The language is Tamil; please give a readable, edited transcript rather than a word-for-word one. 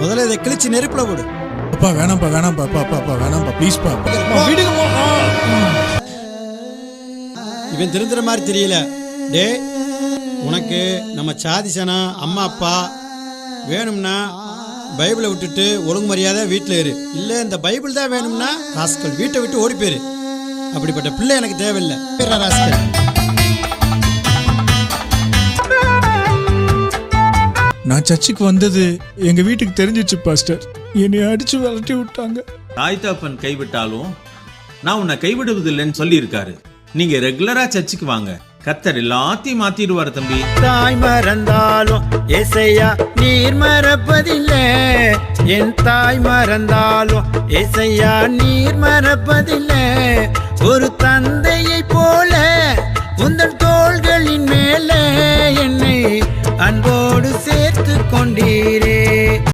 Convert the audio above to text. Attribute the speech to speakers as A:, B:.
A: முதல்ல இதை கிழிச்சு நெருப்புல போடு.
B: அப்பா வேணாம்ப்பா வேணாம்ப்பா அப்பா அப்பா அப்பா வேணாம்ப்பா ப்ளீஸ்ப்பா விடுங்க.
A: இவன் திருந்துற மாதிரி தெரியல. டே, உனக்கு நம்ம சாதிசனா அம்மா அப்பா வேணும்னா பைபிளை விட்டுட்டு ஒழுங்கு மரியாதை வீட்டில் இரு. இல்லை இந்த பைபிள் தான் வேணும்னா ராஸ்கல் வீட்டை விட்டு ஓடி போயிரு. அப்படிப்பட்ட பிள்ளை எனக்கு தேவையில்லை. ராஸ்கல்
B: நான் சர்ச்சுக்கு வந்தது எங்க வீட்டுக்கு தெரிஞ்சிச்சு பாஸ்டர். என்னை அடிச்சு விரட்டி விட்டாங்க.
C: தாய் தகப்பன் கைவிட்டாலும் நான் உன்னை கைவிடுவதில்லைன்னு சொல்லியிருக்காரு. நீங்க ரெகுலரா சர்ச்சுக்கு வாங்க, கர்த்தர் எல்லாத்தையும் மாத்திடுவார் தம்பி.
D: தாய் மறந்தாலும் ஏசையா நீர் மறப்பதில்லை. என் தாய் மறந்தாலும் ஏசையா நீர் மறப்பதில்லை. ஒரு தந்தையை போல உந்தன் தோள்களின் மேலே என்னை அன்போடு சேர்த்து கொண்டீரே.